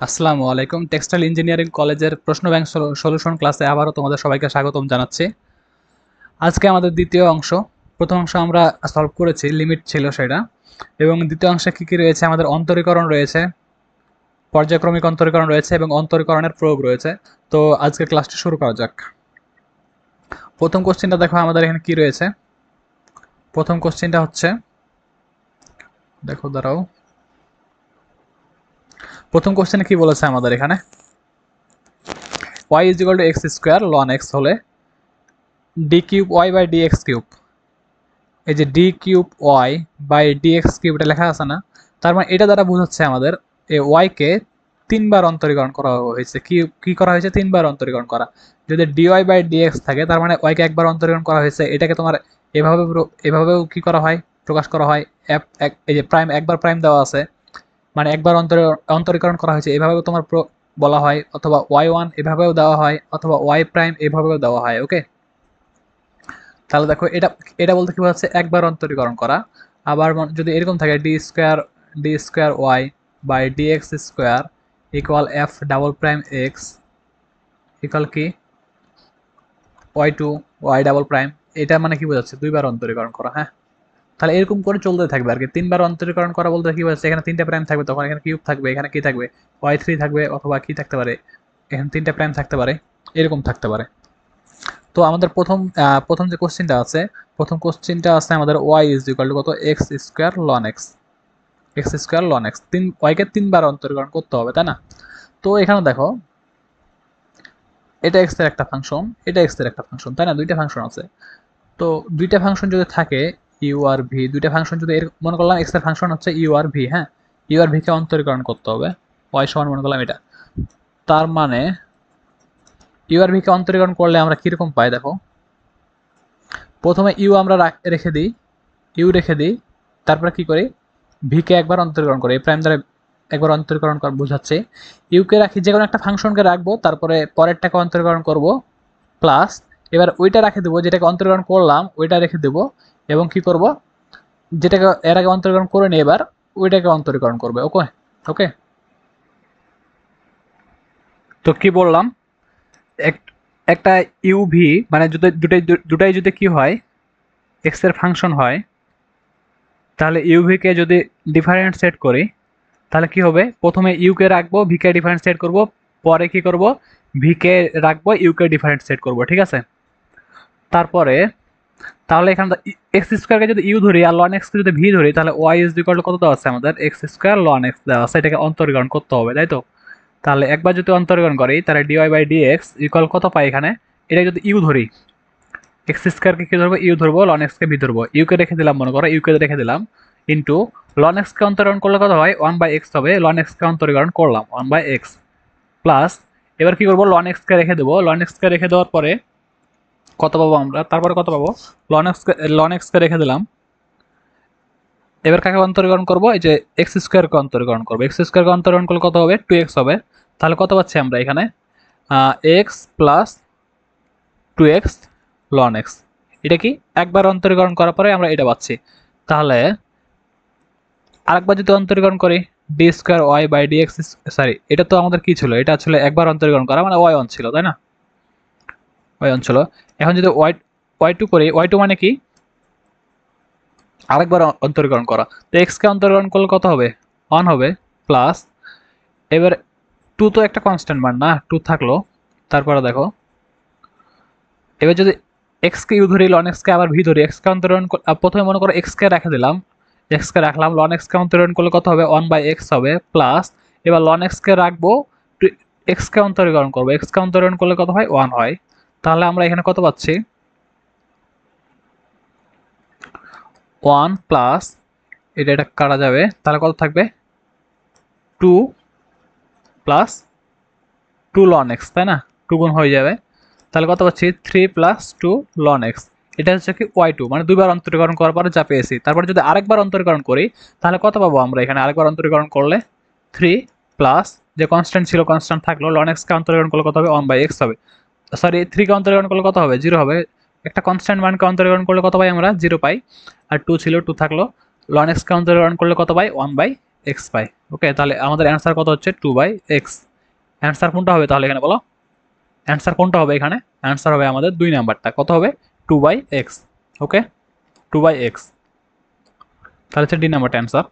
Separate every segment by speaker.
Speaker 1: আসসালামু আলাইকুম। Textile engineering কলেজের প্রশ্ন ব্যাংক সলিউশন ক্লাসে আবারও তোমাদের সবাইকে স্বাগতম জানাচ্ছি। আজকে আমাদের দ্বিতীয় অংশ। প্রথম অংশ আমরা সলভ করেছি, লিমিট ছিল সেটা, এবং দ্বিতীয় অংশে কী কী রয়েছে, আমাদের অন্তরীকরণ রয়েছে, পর্যায়ক্রমিক অন্তরীকরণ রয়েছে এবং অন্তরীকরণের প্রয়োগ রয়েছে। তো আজকের ক্লাসটি শুরু করা যাক। প্রথম কোশ্চেনটা দেখো আমাদের এখানে কি রয়েছে। প্রথম কোশ্চেনটা হচ্ছে, দেখো দাঁড়াও, প্রথম কোশ্চেনে কি বলেছে আমাদের এখানে, y is equal to x square ln x হলে d cube y by d x cube, এই যে d cube y by d x cube এটা লেখা আছে না, তার মানে এটা দ্বারা বোঝাচ্ছে আমাদের এই ওয়াইকে তিনবার অন্তরীকরণ করা হয়েছে। কি কি করা হয়েছে? তিনবার অন্তরীকরণ করা। যদি ডিওয়াই বাই ডিএক্স থাকে তার মানে ওয়াইকে একবার অন্তরীকরণ করা হয়েছে। এটাকে তোমার এভাবে এভাবেও কি করা হয়, প্রকাশ করা হয়। এই যে প্রাইম, একবার প্রাইম দেওয়া আছে মানে একবার অন্তরীকরণ করা হয়েছে, এভাবেও তোমার বলা হয়, অথবা ওয়াই ওয়ান এভাবেও দেওয়া হয়, অথবা ওয়াই প্রাইম এভাবেও দেওয়া হয়। ওকে, তাহলে দেখো এটা এটা বলতে কি বোঝাচ্ছে, একবার অন্তরীকরণ করা। আবার যদি এরকম থাকে d square y by d x square equal f double prime x equal কি y to y double prime, এটা মানে কি বোঝাচ্ছে, দুইবার অন্তরীকরণ করা। হ্যাঁ, তাহলে এরকম করে চলতে থাকবে আর কি। তিনবার অন্তরীকরণ করা বলতে কি বোঝাচ্ছে, এখানে তিনটা প্রাইম থাকবে, তখন এখানে কিউব থাকবে, এখানে কি থাকবে, ওয়াই থ্রি থাকবে, অথবা কি থাকতে পারে, এখানে তিনটা প্রাইম থাকতে পারে, এরকম থাকতে পারে। তো আমাদের প্রথম যে কোশ্চেনটা আছে, প্রথম কোশ্চেনটা আছে আমাদের ওয়াই ইজ ইকুয়াল টু কত, x square ln x, x square ln x, ওয়াইকে তিনবার অন্তরীকরণ করতে হবে, তাই না? তো এখানে দেখো, এটা এক্স এর একটা ফাংশন, এটা এক্স এর একটা ফাংশন, তাই না? দুইটা ফাংশন আছে। তো দুইটা ফাংশন যদি থাকে, ইউ আর ভি, দুইটা ফাংশন যদি মনে করলাম এক্স এর ফাংশন হচ্ছে ইউ আর ভি, হ্যাঁ, ইউ আর ভি কে অন্তরীকরণ করতে হবে, ওয়াই সমান মনে করলাম এটা। তার মানে ইউ আর ভি কে অন্তরীকরণ করলে আমরা কিরকম পাই দেখো, প্রথমে ইউ আমরা রেখে দিই, ইউ রেখে দিই, তারপরে কি করি, ভিকে একবার অন্তরীকরণ করি, এই প্রাইম দ্বারা একবার অন্তরীকরণ করা বোঝাচ্ছে। ইউকে রাখি, যে কোনো একটা ফাংশনকে রাখবো, তারপরে পরেরটাকে অন্তরীকরণ করব, প্লাস এবার ওইটা রেখে দেবো, যেটাকে অন্তরীকরণ করলাম ওইটা রেখে দেবো, এবং কি করব, যেটাকে এর আগে অন্তরীকরণ করে নিই এবার ওইটাকে অন্তরীকরণ করবে। ওকে, ওকে, তো কি বললাম, একটা ইউভি মানে দুটাই যদি কি হয়, এক্স এর ফাংশন হয়, তাহলে ইউভিকে যদি ডিফারেন্সিয়েট করি তাহলে কি হবে, প্রথমে ইউকে রাখবো, ভিকে ডিফারেন্সিয়েট করব, পরে কি করব, ভিকে রাখবো, ইউকে ডিফারেন্সিয়েট করব, ঠিক আছে? তারপরে তাহলে এখানে এক্স স্কোয়ারকে যদি ইউ ধরি আর লন এক্সকে যদি ভি ধরি, তাহলে ওয়াই ইজ ইকুয়াল টু কত দেওয়া আছে আমাদের, এক্স স্কোয়ার লন এক্স দেওয়া আছে, এটাকে অন্তরীকরণ করতে হবে, তাই তো? তাহলে একবার যদি অন্তরীকরণ করি তাহলে d y by d x equal কত পাই এখানে, এটা যদি ইউ ধরি, এক্স স্কোয়ারকে কি ধরবো, ইউ ধরবো, লন এক্সকে ভি ধরবো, ইউকে রেখে দিলাম, মনে করো ইউকে রেখে দিলাম, ইন্টু লন এক্সকে অন্তরীকরণ করলে কত হয়, ওয়ান বাই এক্স হবে, লন এক্সকে অন্তরীকরণ করলাম ওয়ান বাই এক্স, প্লাস এবার কি করবো, লন এক্সকে রেখে দেবো, লন এক্সকে রেখে দেওয়ার পরে কত পাবো আমরা, তারপরে কত পাবো, লন এক্সকে রেখে দিলাম, এবার কাকে অন্তরীকরণ করবো, এই যে এক্স স্কোয়ারকে অন্তরীকরণ করবো, এক্স স্কোয়ারকে অন্তরীকরণ করলে কত হবে, টু এক্স হবে। তাহলে কত পাচ্ছি আমরা এখানে, এক্স প্লাস টু এক্স লন এক্স, এটা কি একবার অন্তরীকরণ করার পরে আমরা এটা পাচ্ছি। তাহলে আরেকবার যদি অন্তরীকরণ করি, d square y by d x, sorry এটা তো আমাদের কি ছিল, এটা আসলে একবার অন্তরীকরণ করা মানে ওয়াই ওয়ান ছিল, তাই না? ওয়াই ওয়ান ছিল। এখন যদি ওয়াই ওয়াই টু করি, ওয়াই টু মানে কি, আরেকবার অন্তরীকরণ করা, তো এক্সকে অন্তরীকরণ করলে কত হবে, ওয়ান হবে, প্লাস এবার টু তো একটা কনস্ট্যান্ট মান না, টু থাকলো, তারপরে দেখো এবার যদি এক্সকে ইউ ধরি, লন এক্সকে আবার ভি ধরি, এক্সকে অন্তরীকরণ প্রথমে মনে করো এক্সকে রেখে দিলাম, এক্সকে রাখলাম, লন এক্সকে অন্তরীকরণ করলে কত হবে, ওয়ান বাই এক্স হবে, প্লাস এবার লন এক্সকে রাখবো, এক্সকে অন্তরীকরণ করবো, এক্সকে অন্তরীকরণ করলে কত হয়, ওয়ান হয়। তাহলে আমরা এখানে কত পাচ্ছি, ওয়ান প্লাস এটা কাটা যাবে, তাহলে কত থাকবে, টু প্লাস টু লন এক্স, তাই না? টু গুণ হয়ে যাবে, তাহলে কত পাচ্ছি, থ্রি প্লাস টু লন এক্স, এটা হচ্ছে কি ওয়াই টু, মানে দুইবার অন্তরীকরণ করার পরে যা পেয়েছি। তারপরে যদি আরেকবার অন্তরীকরণ করি তাহলে কত পাবো আমরা এখানে, আরেকবার অন্তরীকরণ করলে থ্রি প্লাস যে কনস্ট্যান্ট ছিল কনস্ট্যান্ট থাকলো, লন এক্সকে অন্তরীকরণ করলে কত হবে, ওয়ান বাই এক্স হবে, সরি থ্রিকে অন্তরীকরণ করলে কত হবে, জিরো হবে, একটা কনস্ট্যান্ট মানকে অন্তরীকরণ করলে কত পাই আমরা, জিরো পাই, আর টু ছিল, টু থাকলো, লন এক্সকে অন্তরীকরণ করলে কত পাই, ওয়ান বাই এক্স পাই। ওকে, তাহলে আমাদের অ্যান্সার কত হচ্ছে 2/x। অ্যান্সার কোনটা হবে তাহলে এখানে বলো? অ্যান্সার কোনটা হবে এখানে? অ্যান্সার হবে আমাদের 2 নাম্বারটা। কত হবে? 2/x। ওকে, 2/x। তাহলে হচ্ছে ডি নাম্বারটা অ্যান্সার।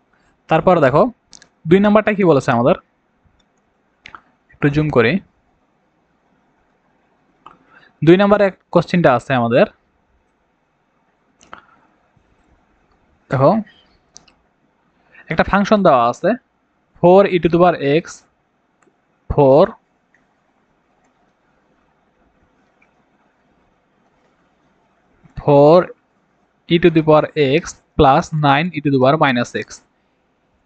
Speaker 1: তারপর দেখো 2 নাম্বারটা কি বলেছে আমাদের, একটু জুম করি। 2 নাম্বারে কোশ্চেনটা আছে আমাদের, দেখো একটা ফাংশন দেওয়া আছে 4e⁻x 4 4e⁻x প্লাস 9e⁻x।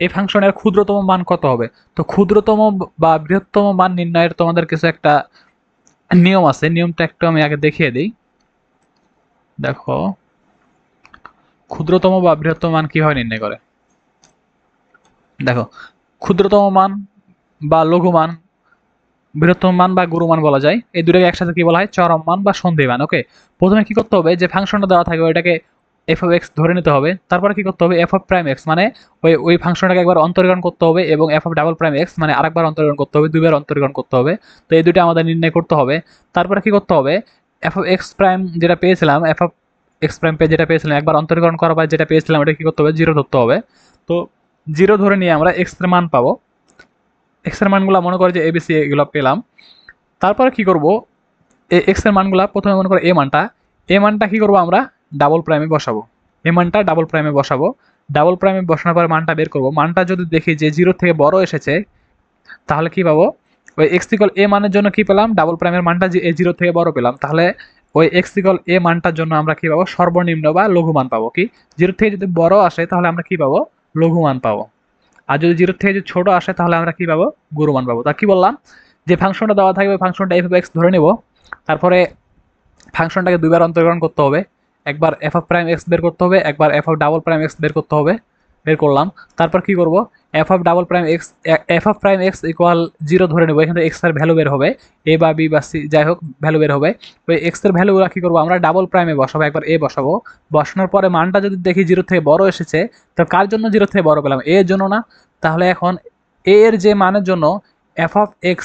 Speaker 1: এই ফাংশনের ক্ষুদ্রতম মান কত হবে? তো ক্ষুদ্রতম বা বৃহত্তম মান নির্ণয়ের তোমাদের কিছু একটা নিয়ম আছে, নিয়মটা একটু আমি আগে দেখিয়ে দিই। দেখো ক্ষুদ্রতম বা বৃহত্তম মান কিভাবে নির্ণয় করে। দেখো ক্ষুদ্রতম মান বা লঘু মান, বৃহত্তম মান বা গুরু মান বলা যায়, এই দুটোকে একসাথে কি বলা হয়? চরম মান বা সন্ধি মান। ওকে, প্রথমে কি করতে হবে, যে ফাংশনটা দেওয়া থাকবে ওইটাকে f(x) ধরে নিতে হবে। তারপরে কি করতে হবে, f(x) মানে ওই ফাংশনটাকে একবার অন্তরীকরণ করতে হবে, এবং f(x) মানে আরেকবার অন্তরীকরণ করতে হবে, দুইবার অন্তরীকরণ করতে হবে। তো এই দুটো আমাদের নির্ণয় করতে হবে। তারপরে কি করতে হবে, f(x') যেটা পেয়েছিলাম, f(x') যেটা পেয়েছিলাম একবার অন্তরীকরণ করার পর যেটা পেয়েছিলাম ওটা কি করতে হবে, 0 ধরতে হবে। তো 0 ধরে নিয়ে আমরা x এর মান পাবো। x এর মানগুলো মনে করে যে abc এগুলো পেলাম। তারপরে কি করব, এক্স এর মানগুলা প্রথমে মনে করো এ মানটা কি করব, আমরা ডাবল প্রাইমে বসাবো। এ মানটা ডাবল প্রাইমে বসাবো। ডাবল প্রাইমে বসানোর পর মানটা বের করব। মানটা যদি দেখি যে 0 থেকে বড় এসেছে, তাহলে কি পাবো, ওই এক্স ইকুয়াল এ মানের জন্য কি পেলাম, ডাবল প্রাইমের মানটা যে 0 থেকে বড় পেলাম। তাহলে ওই এক্স ইকুয়াল এ মানটার জন্য আমরা কি পাবো, সর্বনিম্ন বা লঘু মান পাবো। কি 0 থেকে যদি বড় আসে তাহলে আমরা কি পাবো, লঘু মান পাবো। আর যদি 0 থেকে যদি ছোট আসে তাহলে আমরা কি পাবো, গুরু মান পাবো। তা কি বললাম, যে ফাংশনটা দেওয়া থাকবে ফাংশনটা f(x) ধরে নেব। তারপরে ফাংশনটাকে দুইবার অন্তরীকরণ করতে হবে, একবার f(x) বের করতে হবে, একবার f(x) বের করতে হবে। বের করলাম। তারপর কি করব, f(x) ইকুয়াল 0 ধরে নেব। এখানে x এর ভ্যালু বের হবে, a বা b বা c যাই হোক ভ্যালু বের হবে। ওই x এর ভ্যালুগুলো কি করব, আমরা ডাবল প্রাইমে বসাবো। একবার a বসাবো, বসানোর পরে মানটা যদি দেখি 0 থেকে বড় এসেছে, তো কার জন্য 0 থেকে বড় পেলাম, a এর জন্য না? তাহলে এখন a এর যে মানের জন্য f(x)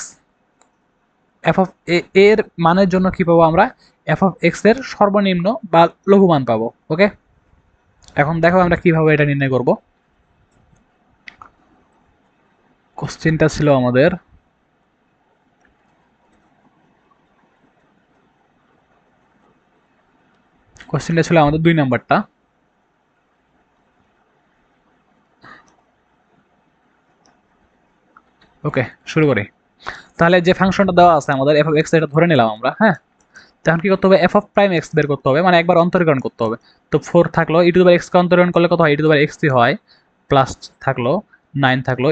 Speaker 1: এর মানের জন্য কি পাবো আমরা, f(x) এর সর্বনিম্ন বা লঘু মান পাবো। ওকে, এখন দেখো আমরা কিভাবে এটা নির্ণয় করব। কোশ্চেনটা ছিল আমাদের, কোশ্চেনটা ছিল আমাদের 2 নাম্বারটা। ওকে, শুরু করি। তাহলে যে ফাংশনটা দেওয়া আছে আমাদের f(x) এটা ধরে নিলাম আমরা, হ্যাঁ। তখন কি করতে হবে, f(x) বের করতে হবে, মানে একবার অন্তরীকরণ করতে হবে। তো 4 থাকলো, e⁻x কে অন্তরীকরণ করলে কত হয়, e⁻x হয়, প্লাস থাকলো 9 থাকলো,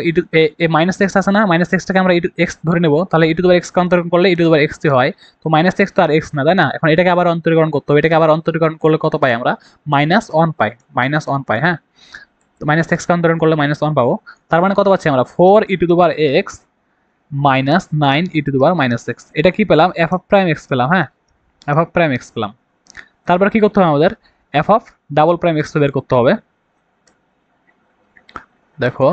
Speaker 1: মাইনাস এক্স আছে না, মাইনাস এক্সটাকে আমরা x ধরে নেব। তাহলে e⁻x কে অন্তরীকরণ করলে e⁻x হয়। তো মাইনাস এক্স তো আর x না, তাই না? এখন এটাকে আবার অন্তরীকরণ করতে হবে, এটাকে আবার অন্তরীকরণ করলে কত পাই আমরা, -1 পাই, -1 পাই, হ্যাঁ। তো মাইনাস এক্স কে অন্তরীকরণ করলে -1 পাবো। তার মানে কত পাচ্ছি আমরা, 4e⁻x মাইনাস 9e⁻x। এটা কি পেলাম, f(x) পেলাম, হ্যাঁ, f(x) পেলাম। তারপর কি করতে হবে আমাদের, f(x) বের করতে হবে। দেখো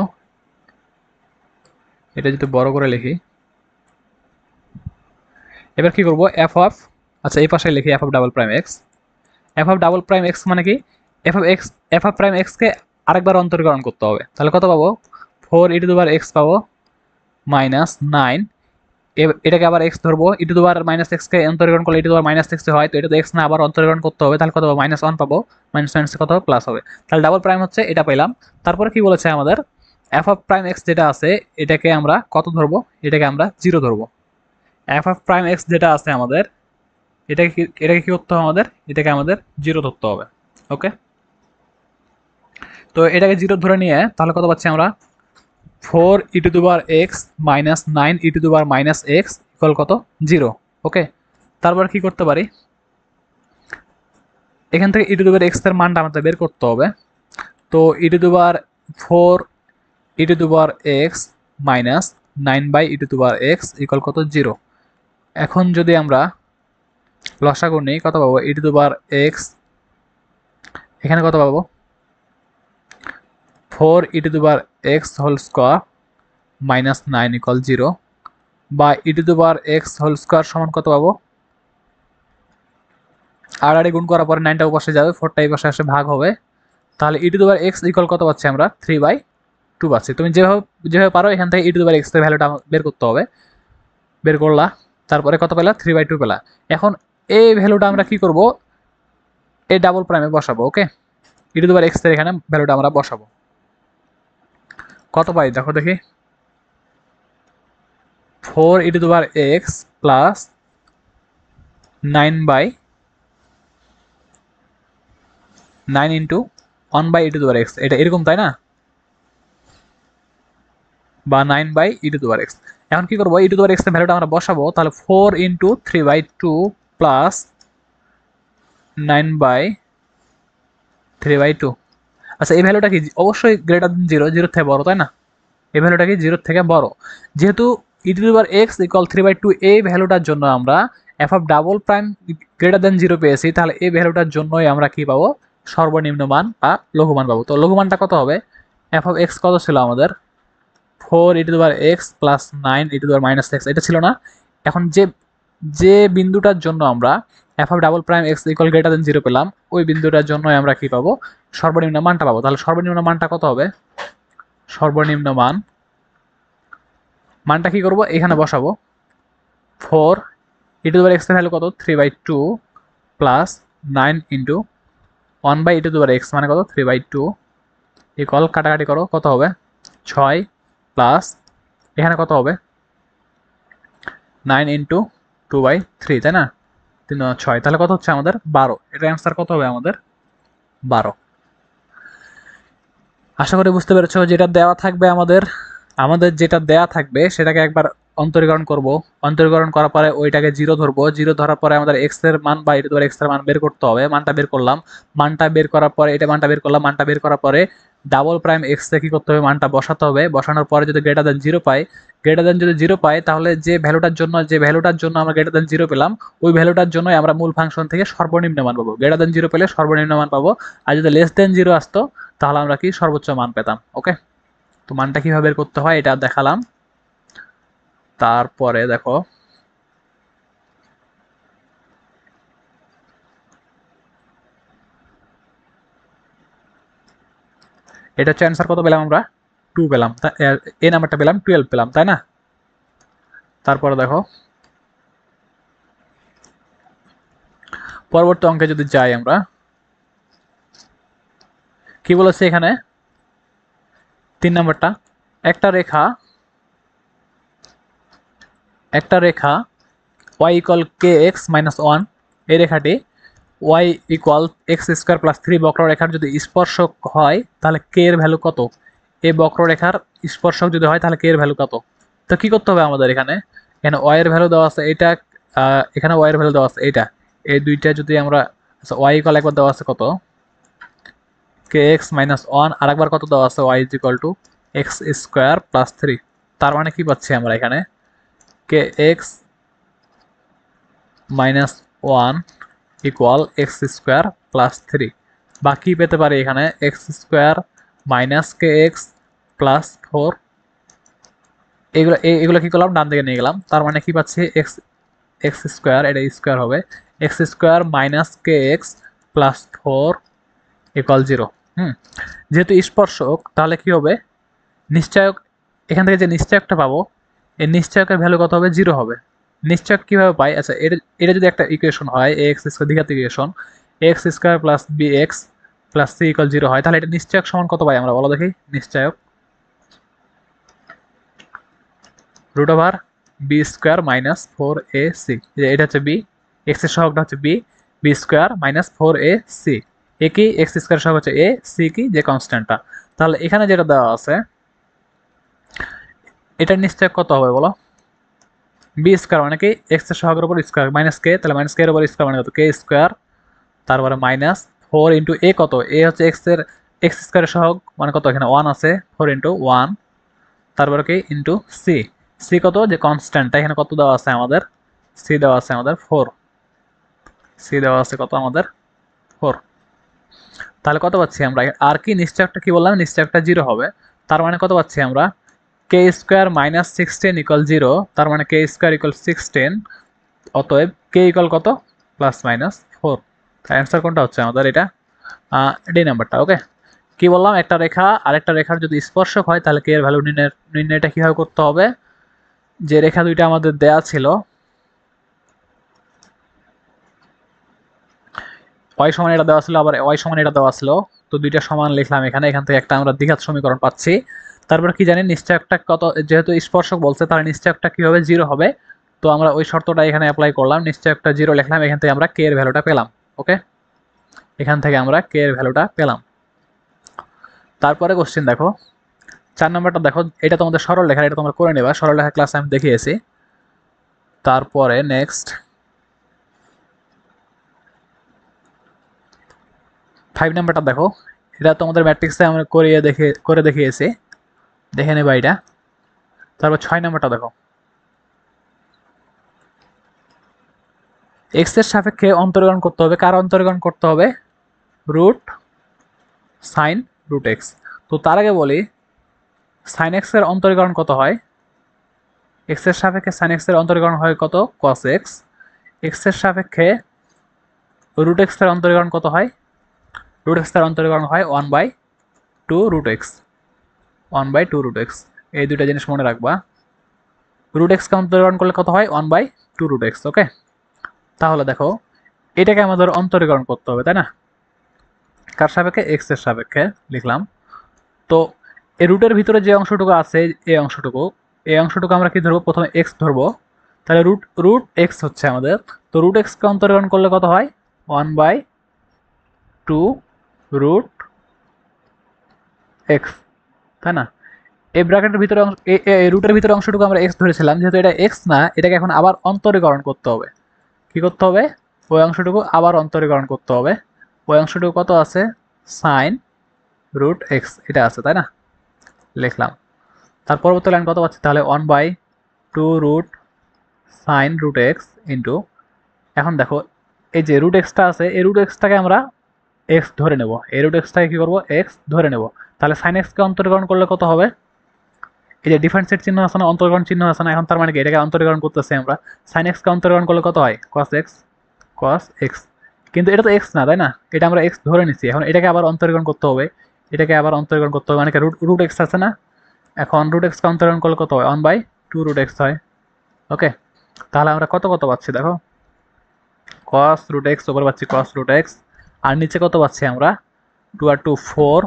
Speaker 1: এটা যদি বড় করে লিখি, এবার কি করব, আচ্ছা এই পাশে লিখি f(x). f(x) মানে কি, f(x) কে আরেকবার অন্তরীকরণ করতে হবে। তাহলে কত পাবো, 4e⁻x পাবো মাইনাস 9, এটাকে আবার x ধরবো, e⁻x কে অন্তরীকরণ করলে e⁻x হয়। তো এটা তো x না, আবার অন্তরীকরণ করতে হবে। তাহলে কত পাবো, -1 পাবো, -1 কত হবে, প্লাস হবে। তাহলে ডাবল প্রাইম হচ্ছে এটা পেলাম। তারপরে কি বলেছে আমাদের, f(x) যেটা আছে এটাকে আমরা কত ধরবো, এটাকে আমরা 0 ধরবো। f(x) যেটা আছে আমাদের এটাকে কি করতে হবে আমাদের, এটাকে আমাদের 0 ধরতে হবে। ওকে, তো এটাকে 0 ধরে নিয়ে তাহলে কত পাচ্ছি আমরা, 4e⁻x মাইনাস 9e⁻x ইকুয়াল কত, 0। ওকে, তারপর কি করতে পারি, এখান থেকে e⁻x এর মানটা আমাদের বের করতে হবে। তো 4e⁻x মাইনাস 9/e⁻x ইকুয়াল কত, 0। এখন যদি আমরা লসাগু নিই কত পাবো, e⁻x এখানে কত পাবো, 4 e to the power x whole square minus 9 equal 0, বা e to the power x whole square সমান কত পাবো, আর গুণ করার পরে 9টা পাশে যাবে, 4টা এই পাশে আসে ভাগ হবে, তাহলে e to the power x equal কত পাচ্ছি আমরা 3/2 পাচ্ছি। তুমি যেভাবে যেভাবে পারো এখান থেকে ই টু দি পাওয়ার এক্স এর ভ্যালুটা বের করতে হবে। বের করলা, তারপরে কত পেলা 3/2 পেলা। এখন এই ভ্যালুটা আমরা কি করব, এই ডাবল প্রাইমে বসাবো। ওকে, e to the power x এর এখানে ভ্যালুটা আমরা বসাবো। কত পাই দেখো দেখি, 4 e to the power x plus 9 into 1 by e to the power x, এটা এরকম তাই না, বা 9 by e to the power x. এখন কি করবো, ই টু দি পাওয়ার এক্স এর ভ্যালুটা আমরা বসাবো, তাহলে 4 ইন্টু 3/2 প্লাস 9/3/2। আচ্ছা, এই ভ্যালুটা কি অবশ্যই গ্রেটার দেন 0, 0 থেকে বড় তাই না, এই ভ্যালুটা কি 0 থেকে বড়। যেহেতু e to the power x equal 3/2 এই ভ্যালুটার জন্য আমরা f of double prime greater than 0 পেয়েছি, তাহলে এই ভ্যালুটার জন্যই আমরা কি পাবো, সর্বনিম্ন মান বা লঘুমান পাবো। তো লঘুমানটা কত হবে, এফ অফ এক্স কত ছিল আমাদের, 4 e to the power x plus 9 e to the power minus x, এটা ছিল না। এখন যে যে বিন্দুটার জন্য আমরা f of double prime x equal greater than 0 পেলাম, ওই বিন্দুটার জন্যই আমরা কি পাবো, সর্বনিম্ন মানটা পাবো। তাহলে সর্বনিম্ন মানটা কত হবে, সর্বনিম্ন মানটা কি করব, এখানে বসাবো, 4 e to the power x এর ভ্যালু কত 3/2 প্লাস 9 ইন্টু 1/ই টু দি পাওয়ার এক্স মানে কত 3/2 ইকুয়াল, কাটাকাটি করো কত হবে 6 প্লাস এখানে কত হবে 9 ইন্টু 2/3 তাই না, 3 6, তাহলে কত হচ্ছে আমাদের 12। এটা অ্যান্সার কত হবে আমাদের 12। আশা করি বুঝতে পেরেছো, যেটা দেওয়া থাকবে আমাদের যেটা দেয়া থাকবে সেটাকে একবার অন্তরীকরণ করব। অন্তরীকরণ করার পরে ওইটাকে 0 ধরবো, 0 ধরার পরে আমাদের এক্স এর মান বা এটা এক্স এর মান বের করতে হবে। মানটা বের করলাম, মানটা বের করার পরে এটা মানটা বের করলাম, মানটা বের করার পরে ডাবল প্রাইম এক্স এ কি করতে হবে, মানটা বসাতে হবে। বসানোর পরে যদি গ্রেটার দেন 0 পাই, যদি 0 পাই, তাহলে যে ভ্যালুটার জন্য আমরা গ্রেটার দেন 0 পেলাম, ওই ভ্যালুটার জন্যই আমরা মূল ফাংশন থেকে সর্বনিম্ন মান পাবো। গ্রেটার দেন 0 পেলে সর্বনিম্ন মান পাবো, আর যদি লেস দেন 0 আসতো তাহলে আমরা কি সর্বোচ্চ মান পেতাম। ওকে, তো মানটা কিভাবে বের করতে হয় এটা দেখালাম। তারপরে দেখো, এটা হচ্ছে অ্যান্সার কত পেলাম আমরা 2 পেলাম, এই নাম্বারটা পেলাম 12 পেলাম তাই না। তারপরে দেখো পরবর্তী অঙ্কে যদি যাই আমরা, কি বলেছে এখানে 3 নাম্বারটা, একটা রেখা y ইকুয়াল কে এক্স মাইনাস 1, এই রেখাটি y equal x square plus 3 বক্ররেখার যদি স্পর্শক হয় তাহলে কে এর ভ্যালু কত, এই বক্ররেখার স্পর্শক যদি হয় তাহলে কে এর ভ্যালু কত। তো কি করতে হবে আমাদের, এখানে এখানে y এর ভ্যালু দেওয়া আছে এটা, এখানে y এর ভ্যালু দেওয়া আছে এটা, এই দুইটা যদি আমরা, আচ্ছা y ইকুয়াল একবার দেওয়া আছে কত কে এক্স মাইনাস 1, আর একবার কত দেওয়া আছে y is equal to x square plus 3। তার মানে কি পাচ্ছি আমরা এখানে k x minus 1 equal x square plus 3, বা কি পেতে পারি এখানে x square minus k x plus 4। এগুলো কি করলাম, ডান দিকে নিয়ে গেলাম, তার মানে কি পাচ্ছি এক্স এক্স স্কোয়ার, এটা স্কোয়ার হবে, x square minus k x plus 4 equal 0। যেহেতু স্পর্শক তাহলে কি হবে, নিশ্চয়ক, এখান থেকে যে নিশ্চয়কটা পাবো এই নিশ্চয়কের ভ্যালু কত হবে 0 হবে। নিশ্চয়ক কিভাবে পাই, আচ্ছা এটা যদি একটা ইকুয়েশন হয় এ এক্স স্কোয়ার দ্বিঘাত equation, x square plus b x plus c equal 0 হয়, তাহলে এটা নিশ্চয়ক সমান কত পাই আমরা বলো দেখি, নিশ্চয়ক root over b square minus 4ac, এটা হচ্ছে বি, এক্স এর সহগটা হচ্ছে b, b square minus 4ac, a কি এক্স স্কোয়ার সহগ হচ্ছে এ, সি কি যে কনস্ট্যান্টটা। তাহলে এখানে যেটা দেওয়া আছে এটার নিশ্চয়ক কত হবে বলো, বি স্কোয়ার মানে কি এক্স এর সহগের উপর স্কোয়ার মাইনাস কে, তাহলে মাইনাস কে এর উপর স্কোয়ার মানে কত কে স্কোয়ার, তারপরে মাইনাস 4 ইন্টু এ কত, এ হচ্ছে এক্স স্কোয়ারের সহগ মানে কত, এখানে 1 আছে 4 ইন্টু 1, তারপরে কি ইন্টু সি, সি কত যে কনস্ট্যান্টটা এখানে কত দেওয়া আছে আমাদের, সি দেওয়া আছে আমাদের 4, সি দেওয়া আছে কত আমাদের 4। তাহলে কত পাচ্ছি আমরা, আর কি নিশ্চয়কটা কি বললাম, নিশ্চয়কটা 0 হবে। তার মানে কত পাচ্ছি আমরা, কে স্কোয়ার মাইনাস 16 ইকুয়াল 0, তার মানে কে স্কোয়ার ইকুয়াল 16, অতএব কে ইকুয়াল কত, প্লাস মাইনাস 4। অ্যান্সার কোনটা হচ্ছে আমাদের, এটা ডি নাম্বারটা। ওকে, কি বললাম, একটা রেখা আরেকটা রেখার যদি স্পর্শক হয় তাহলে কে এর ভ্যালু নির্ণয়টা কিভাবে করতে হবে, যে রেখা দুইটা আমাদের দেয়া ছিল, ওয়াই সমান এটা দেওয়া ছিল, আবার ওয়াই সমান এটা দেওয়া ছিল, তো দুইটা সমান লিখলাম এখানে, এখান থেকে একটা আমরা দ্বিঘাত সমীকরণ পাচ্ছি। তারপর কি জানি, নিশ্চয়কটা কত, যেহেতু স্পর্শক বলছে তাহলে নিশ্চয়কটা কি হবে, 0 হবে। তো আমরা ওই শর্তটা এখানে অ্যাপ্লাই করলাম, নিশ্চয়কটা 0 লিখলাম, এখান থেকে আমরা কে এর ভ্যালুটা পেলাম। ওকে, এখান থেকে আমরা কে এর ভ্যালুটা পেলাম। তারপরে কোশ্চেন দেখো 4 নম্বরটা দেখো, এটা তোমাদের সরল লেখা, এটা তোমরা করে নেবা, সরল লেখা ক্লাসে আমি দেখিয়েছি। তারপরে নেক্সট 5 নাম্বারটা দেখো, এটা তোমাদের ম্যাট্রিক্সে আমরা করে দেখিয়েছি, দেখে নেবা এটা। তারপর 6 নাম্বারটা দেখো, এক্স এর সাপেক্ষে অন্তরীকরণ করতে হবে, কার অন্তরীকরণ করতে হবে, রুট সাইন রুট এক্স। তো তার আগে বলি, সাইন এক্স এর অন্তরীকরণ কত হয়, এক্স এর সাপেক্ষে সাইন এক্স এর অন্তরীকরণ হয় কত, কস এক্স। এক্স এর সাপেক্ষে রুট এক্স এর অন্তরীকরণ কত হয়, রুট এক্স এর অন্তরীকরণ হয় 1/2 রুট এক্স, 1/2 রুট এক্স। এই দুইটা জিনিস মনে রাখবা, রুট এক্স কে অন্তরীকরণ করলে কত হয়, 1/2 রুট এক্স। ওকে, তাহলে দেখো এটাকে আমাদের অন্তরীকরণ করতে হবে, তাই না, কার সাপেক্ষে, এক্স এর সাপেক্ষে লিখলাম। তো এই রুটের ভিতরে যে অংশটুকু আছে, এই অংশটুকু আমরা কি ধরবো, প্রথমে এক্স ধরবো, তাহলে রুট রুট এক্স হচ্ছে আমাদের। তো রুট এক্স কে অন্তরীকরণ করলে কত হয়, 1/2 রুট এক্স, তাই না। এই ব্র্যাকেটের ভিতরে রুটের ভিতরে অংশটুকু আমরা এক্স ধরেছিলাম, যেহেতু এটা এক্স না, এটাকে এখন আবার অন্তরীকরণ করতে হবে। কি করতে হবে, ওই অংশটুকু আবার অন্তরীকরণ করতে হবে। ওই অংশটুকু কত আছে, সাইন রুট এক্স, এটা আছে, তাই না, লিখলাম। তার পরবর্তী লাইন কত পাচ্ছি, তাহলে 1/2 root sine root x into, এখন দেখো এই যে রুট এক্সটা আছে, এই রুট এক্সটাকে আমরা এক্স ধরে নেব, এই রুট এক্সটাকে কি করবো, এক্স ধরে নেব। তাহলে সাইন এক্সকে অন্তরীকরণ করলে কত হবে, এই যে ডিফারেন্সের চিহ্ন আছে না, অন্তরীকরণ চিহ্ন আছে না, এখন তার মানে কি, এটাকে অন্তরীকরণ করতেছি আমরা, সাইন এক্সকে অন্তরীকরণ করলে কত হয়, কস এক্স। কিন্তু এটা তো এক্স না, তাই না, এটা আমরা এক্স ধরে নিচ্ছি, এখন এটাকে আবার অন্তরীকরণ করতে হবে, এটাকে আবার অন্তরীকরণ করতে হবে, মানে কি রুট এক্স আছে না, এখন রুট এক্সকে অন্তরীকরণ করলে কত হয়, 1/2 রুট এক্স হয়। ওকে, তাহলে আমরা কত কত পাচ্ছি দেখো, কস রুট এক্স ওপরে পাচ্ছি কস রুট এক্স, আর নিচে কত পাচ্ছি আমরা, 2 আর 2 4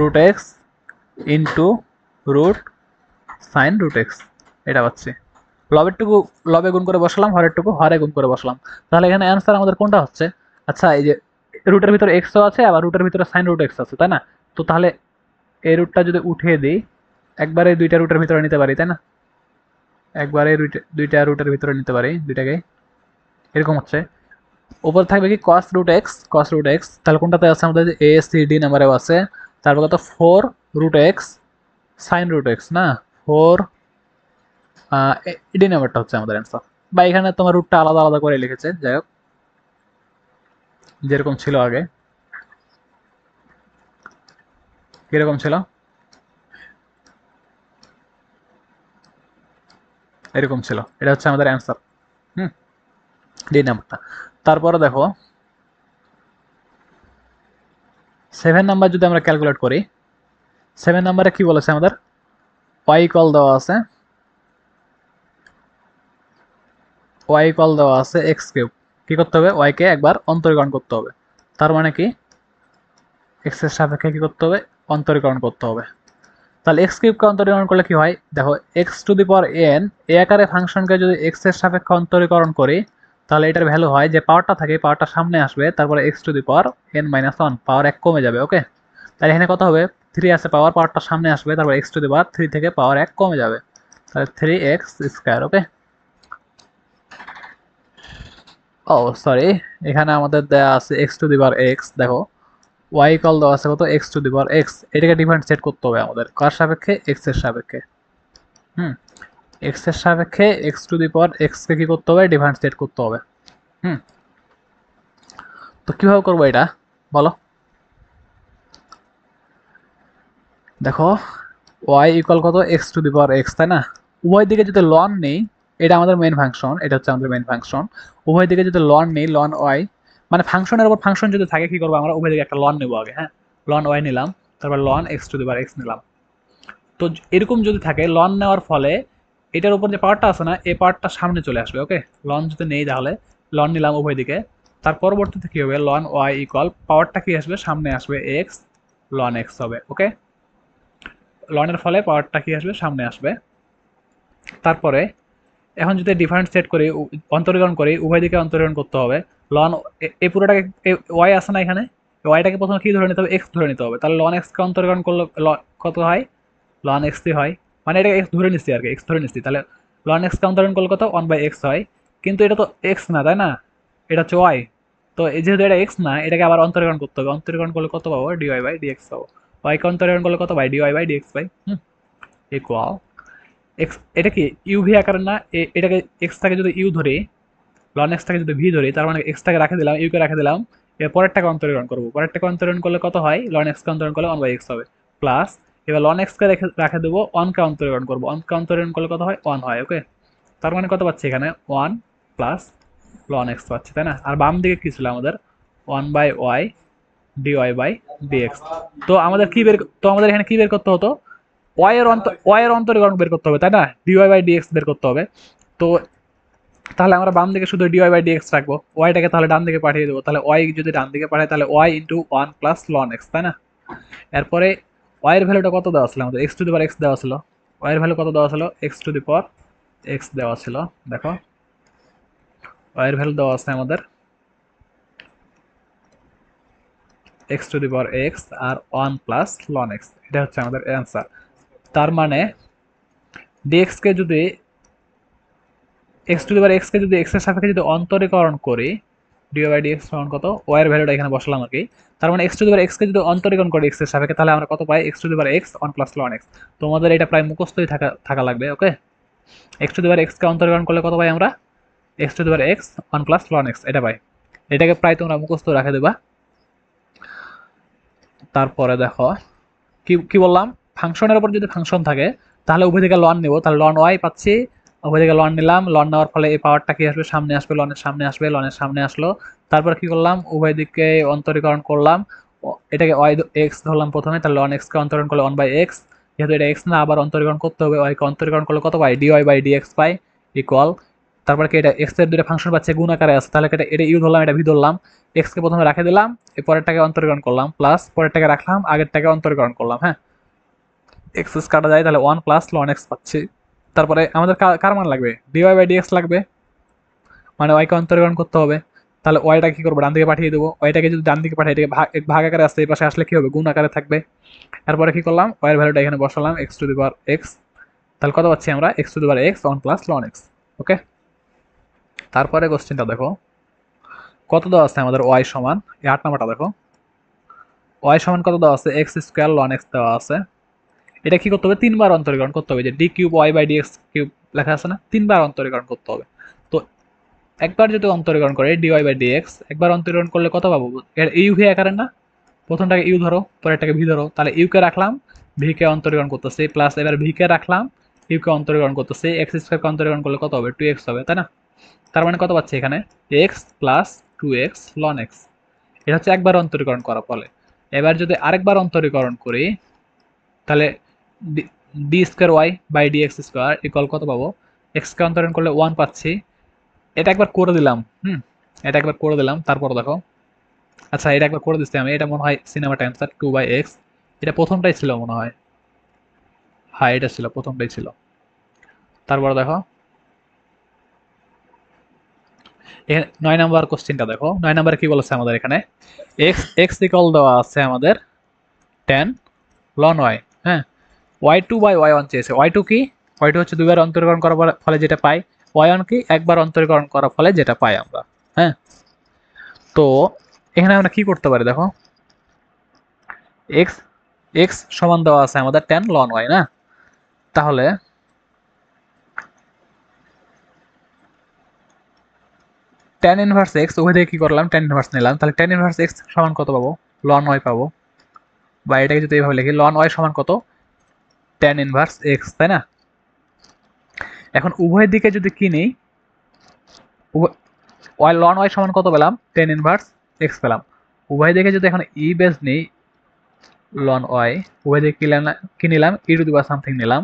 Speaker 1: root x into root sine root x, এটা পাচ্ছি। লবেরটুকু লবে গুণ করে বসালাম, হরেরটুকু হরে গুণ করে বসালাম। তাহলে এখানে অ্যান্সার আমাদের কোনটা হচ্ছে, আচ্ছা এই যে রুটের ভিতরে এক্সও আছে, আবার রুটের ভিতরে সাইন রুট এক্স আছে, তাই না। তো তাহলে এই রুটটা যদি উঠিয়ে দিই, একবারে দুইটা রুটের ভিতরে নিতে পারি, তাই না, একবারে দুইটা রুটের ভিতরে নিতে পারি দুইটাকে, এরকম হচ্ছে। উপরে থাকবে কি কস রুট এক্স, তাহলে কোনটাতে আছে আমাদের, এ সি ডি নাম্বারেও আছে। তারপর কত, 4 root x sine root x না, 4 ডি নাম্বারটা হচ্ছে আমাদের অ্যান্সার। বা এখানে তোমার রুটটা আলাদা আলাদা করে লিখেছে, যাই হোক যেরকম ছিল আগে, কিরকম ছিল, এরকম ছিল, এটা হচ্ছে আমাদের অ্যান্সার। হুম, ডি নাম্বারটা। তারপরে দেখো 7 নাম্বার যদি আমরা ক্যালকুলেট করি, 7 নাম্বারে কি বলেছে আমাদের, ওয়াই ইকুয়াল দেওয়া আছে, এক্স কিউব, কি করতে হবে, ওয়াই কে একবার অন্তরীকরণ করতে হবে, তার মানে কি এক্স এর সাপেক্ষে কি করতে হবে, অন্তরীকরণ করতে হবে। তাহলে এক্স কিউবকে অন্তরীকরণ করলে কি হয়, দেখো x to the power n, এ আকারে ফাংশনকে যদি এক্স এর সাপেক্ষে অন্তরীকরণ করি, তাহলে এটার ভ্যালু হয়, যে পাওয়ারটা থাকে পাওয়ারটা সামনে আসবে, তারপরে x to the power n minus one, power 1 কমে যাবে। ওকে, তাহলে এখানে কত হবে, 3 আছে, পাওয়ারটা সামনে আসবে, তারপর এক্স টু দি পাওয়ার 3 থেকে পাওয়ার 1 কমে যাবে, তাহলে 3x স্কয়ার। ওকে, ও সরি, এখানে আমাদের দেয়া আছে x to the power x, দেখো ওয়াই ইকুয়াল দেওয়া আছে কত, x to the power x, এটাকে ডিফারেন্সিয়েট করতে হবে আমাদের, কার সাপেক্ষে, এক্স এর সাপেক্ষে। হুম, এক্স এর সাপেক্ষে x to the power x কে কি করতে হবে, ডিফারেন্সিয়েট করতে হবে। হুম, তো কিভাবে করবো এটা, বলো। দেখো ওয়াই ইকুয়াল কত, x to the power x, তাই না? উভয় দিকে যদি লন নেই, এটা আমাদের মেইন ফাংশন, এটা হচ্ছে আমাদের মেইন ফাংশন। উভয় দিকে যদি লন নেই, লন ওয়াই মানে ফাংশনের উপর ফাংশন যদি থাকে কি করবো আমরা, উভয় দিকে একটা লন নেবো আগে, হ্যাঁ। লন ওয়াই নিলাম, তারপর লন x to the power x নিলাম। তো এরকম যদি থাকে লন নেওয়ার ফলে এটার উপর যে পাওয়ারটা আছে না, এই পাওয়ারটা সামনে চলে আসবে, ওকে। লন যদি নেই তাহলে লন নিলাম উভয় দিকে, তার পরবর্তীতে কি হবে, লন ওয়াই ইকুয়াল পাওয়ারটা কি আসবে, সামনে আসবে এক্স, লন এক্স হবে, ওকে। লনের ফলে পাওয়ারটা কি আসবে, সামনে আসবে। তারপরে এখন যদি ডিফারেন্ট সেট করি, অন্তরীকরণ করি, উভয় দিকে অন্তরীকরণ করতে হবে। লন এই পুরোটাকে ওয়াই আছে না এখানে, ওয়াইটাকে প্রথমে কি ধরে নিতে হবে, এক্স ধরে নিতে হবে। তাহলে লন এক্সকে অন্তরীকরণ করলে কত হয়, লন এক্সই হয়। মানে এটা এক্স ধরে নিচ্ছি আর কি, এক্স ধরে নিচ্ছি। তাহলে লন এক্সকে অন্তরীকরণ করলে কত, 1/x হয়। কিন্তু এটা তো এক্স না, তাই না? এটা হচ্ছে ওয়াই। তো যেহেতু এটা এক্স না, এটাকে আবার অন্তরীকরণ করতে হবে। অন্তরীকরণ করলে কত পাবো, dy/dx পাবো। ওয়াইকে অন্তরীকরণ করলে কত পাই, dy/dx পাই। ইকুয়াল এক্স, এটা কি ইউভি আকারের না? এটাকে এক্সটাকে যদি ইউ ধরি, লন এক্সটাকে যদি ভি ধরি, তার মানে এক্সটাকে রাখে দিলাম, ইউকে রাখে দিলাম। এর পরেরটাকে অন্তরীকরণ করবো, পরেরটাকে অন্তরীকরণ করলে কত হয়, লন এক্সকে অন্তরীকরণ করলে 1/x হবে। প্লাস এবার লন এক্সকে রাখে দেবো, ওয়ানকে অন্তরীকরণ করবো, ওয়ানকে অন্তরীকরণ করলে কত হয়, 1 হয়, ওকে। তার মানে কত পাচ্ছি এখানে, 1 প্লাস লন এক্স পাচ্ছি, তাই না? আর বাম দিকে কি ছিল আমাদের, 1/y dy/dx। তো আমাদের কি বের, তো আমাদের এখানে কি বের করতে হতো, ওয়াই এর অন্তরীকরণ বের করতে হবে, তাই না? dy/dx বের করতে হবে। তো তাহলে আমরা বাম দিকে শুধু dy/dx রাখবো, ওয়াইটাকে তাহলে ডান দিকে পাঠিয়ে দেবো। তাহলে ওয়াই যদি ডান দিকে পাঠায় তাহলে y into 1 plus loan x, তাই না? এরপরে ওয়াই এর ভ্যালুটা কত দেওয়া ছিল আমাদের, x to the power x দেওয়া ছিল। ওয়াই এর ভ্যালু কত দেওয়া ছিল, x to the power x দেওয়া ছিল। দেখো ওয়াই এর ভ্যালু দেওয়া আছে আমাদের x to the power x আর 1 প্লাস লন এক্স, এটা হচ্ছে আমাদের অ্যান্সার। তার মানে ডিএক্স কে যদি, x to the power x কে যদি এক্স এর সাপেক্ষে যদি অন্তরীকরণ করি, dy/dx সমান কত, ওয়াই এর ভ্যালুটা এখানে বসালাম আর কি। তার মানে x to the power x কে যদি অন্তরীকরণ করি এক্স এর সাপেক্ষে, তাহলে আমরা কত পাই, x to the power x 1 plus loan x. তোমাদের এটা প্রায় মুখস্থই থাকা থাকা লাগবে, okay. X to the power x কে অন্তরীকরণ করলে কত পাই আমরা, x to the power x 1 plus loan x, এটা পাই। এটাকে প্রায় তোমরা মুখস্থ রাখে দেবা। তারপরে দেখো কি কি বললাম, ফাংশনের উপর যদি ফাংশন থাকে তাহলে উভয় দিকে লন নেব, তাহলে লন ওয়াই পাচ্ছি, উভয় দিকে লন নিলাম, লন নেওয়ার ফলে এই পাওয়ারটা কি আসবে, সামনে আসবে, লনের সামনে আসবে, লনের সামনে আসলো। তারপর কি করলাম, উভয় দিকে অন্তরীকরণ করলাম। এটাকে ওয়াই এক্স ধরলাম প্রথমে, তাহলে লন এক্স কে অন্তরীকরণ করলে 1/x, যেহেতু এটা এক্স না আবার অন্তরীকরণ করতে হবে, ওয়াই কে অন্তরীকরণ করলে কত পাই, dy/dx পাই ইকুয়াল। তারপর কি এটা এক্স এর দুটো ফাংশন পাচ্ছে গুণ আকারে আছে, তাহলে এটা ইউ ধরলাম, এটা ভি ধরলাম। এক্স কে প্রথমে রাখে দিলাম, এই পরেরটাকে অন্তরীকরণ করলাম, প্লাস পরেরটাকে রাখলাম, আগেরটাকে অন্তরীকরণ করলাম, হ্যাঁ। এক্সেস কাটা যায়, তাহলে 1 প্লাস লন এক্স পাচ্ছি। তারপরে আমাদের কার মান লাগবে, dy/dx লাগবে, মানে ওয়াইকে অন্তরীকরণ করতে হবে। তাহলে ওয়াইটা কি করবো, ডান দিকে পাঠিয়ে দেবো। ওয়াইটাকে যদি ডান দিকে পাঠিয়ে, এটাকে ভাগ আকারে আসছে, এই পাশে আসলে কি হবে, গুণ আকারে থাকবে। এরপরে কি করলাম, ওয়াইয়ের ভ্যালুটা এখানে বসালাম, x to the power x. তাহলে কত পাচ্ছি আমরা, x to the power x 1 plus loan x, okay. তারপরে কোশ্চেনটা দেখো কত দেওয়া আছে আমাদের, ওয়াই সমান, এই 8 নাম্বারটা দেখো, ওয়াই সমান কত দেওয়া আছে, এক্স স্কোয়ার লন এক্স দেওয়া আছে। এটা কি করতে হবে, 3 বার অন্তরীকরণ করতে হবে, যে ডি কিউব ওয়াই/ডিএক্স কিউব লেখা আছে না, 3 বার অন্তরীকরণ করতে হবে। তো একবার যদি অন্তরীকরণ করে dy/dx, একবার অন্তরীকরণ করলে কত পাবো, এর ইউভি আকারের না, প্রথমটাকে ইউ ধরো, পরেরটাকে ভি ধরো, তাহলে ইউ কে রাখলাম, ভি কে অন্তরীকরণ করতেছি, প্লাস এবার ভি কে রাখলাম, ইউ কে অন্তরীকরণ করতেছি, এক্স স্কোয়ার কে অন্তরীকরণ করলে কত হবে, 2x হবে, তাই না? তার মানে কত পাচ্ছি এখানে, x plus 2x loan x. এটা হচ্ছে একবার অন্তরীকরণ করার ফলে। এবার যদি আরেকবার অন্তরীকরণ করি, তাহলে d square y by d x square equal কত পাবো, এক্স কে অন্তরণ করলে 1 পাচ্ছি। এটা একবার করে দিলাম, এটা একবার করে দিলাম। তারপর দেখো, আচ্ছা এটা একবার করে দিচ্ছি আমি, এটা মনে হয় সিনেমাটা অ্যান্সার 2/x, এটা প্রথমটাই ছিল মনে হয়, হ্যাঁ এটা ছিল, প্রথমটাই ছিল। তারপর দেখো এখানে 9 নাম্বার কোশ্চেনটা দেখো, 9 নাম্বারে কি বলেছে আমাদের এখানে, এক্স এক্স ইকুয়াল দেওয়া আছে আমাদের 10 লন ওয়াই, হ্যাঁ। y2/y1 চেয়েছে, y2 কি, y2 হচ্ছে 2 বার অন্তরীকরণ করার ফলে যেটা পাই, y1 কি, একবার অন্তরীকরণ করার ফলে যেটা পাই আমরা, হ্যাঁ। তো এখানে আমরা কি করতে পারি দেখো, x x সমান দেওয়া আছে আমাদের 10 ln y না, তাহলে tan ইনভার্স এক্স উভয় থেকে কি করলাম tan ইনভার্স নিলাম, তাহলে tan ইনভার্স এক্স সমান কত পাবো, ln y পাবো, বা এটাকে যদি এইভাবে লিখি ln y সমান কত tan ইনভার্স এক্স, তাই না? এখন উভয় দিকে যদি কি নেই, y ln y সমান কত পেলাম, tan ইনভার্স এক্স পেলাম। উভয় দিকে যদি এখন ই বেস নেই ln y, উভয় দিকে কি নিলাম e to the power something নিলাম,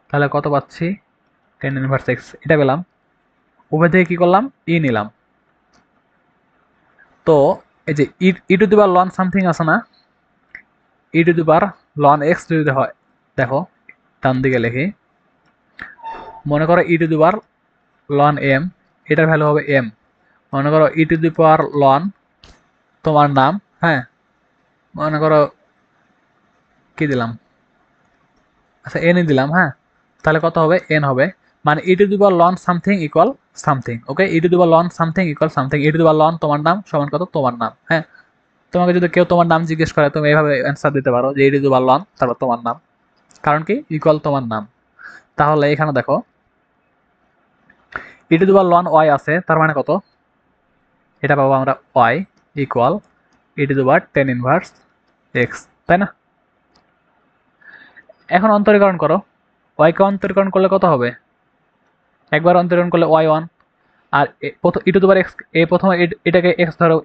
Speaker 1: তাহলে কত পাচ্ছি tan ইনভার্স এক্স এটা পেলাম। উভয় থেকে কি করলাম ই নিলাম, তো এই যে e to the power ln something আছে না, e to the power ln x যদি হয়, দেখো ডান দিকে লিখি, মনে করো e to the power ln m, এটার ভ্যালু হবে m। মনে করো e to the power ln তোমার নাম, হ্যাঁ মনে করো কি দিলাম, আচ্ছা এনই দিলাম, হ্যাঁ তাহলে কত হবে এন হবে, মানে e to the power ln something equal something. Okay, e to the power ln something equal something, e to the power ln তোমার নাম সমান কত তোমার নাম। হ্যাঁ, তোমাকে যদি কেউ তোমার নাম জিজ্ঞেস করে তুমি এইভাবে অ্যান্সার দিতে পারো যে e to the power ln তারপর তোমার নাম, কারণ কি ইকুয়াল তোমার নাম। তাহলে এখানে দেখো e to the power ln y আছে, তার মানে কত, এটা পাবো আমরা y equal E to the power tan inverse x, তাই না? এখন অন্তরীকরণ করো, y কে অন্তরীকরণ করলে কত হবে, একবার অন্তরীকরণ করলে y1, R E to the power x, প্রথমে এটাকে এক্স ধরো,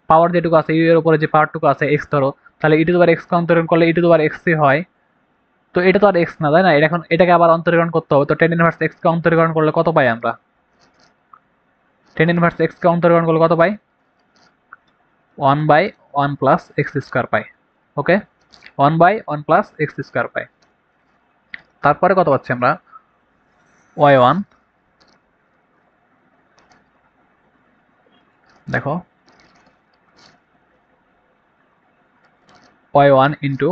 Speaker 1: পাওয়ার যেটুকু আছে এর উপরে যে পাওয়ারটুকু আছে এক্স ধরো, তাহলে e to the power x কে অন্তরীকরণ করলে ই টু দি পাওয়ার এক্সই হয়। তো এটা তো আর এক্স না, তাই না? এটা এখন এটাকে আবার অন্তরীকরণ করতে হবে, তো tan ইনভার্স এক্স কে অন্তরীকরণ করলে কত পাই আমরা, tan ইনভার্স এক্স কে অন্তরীকরণ করলে কত পাই, 1/1 প্লাস এক্স স্কোয়ার পাই। ওকে, 1/1 প্লাস এক্স স্কোয়ার পাই। তারপরে কত পাচ্ছি আমরা, y1, দেখো y1 into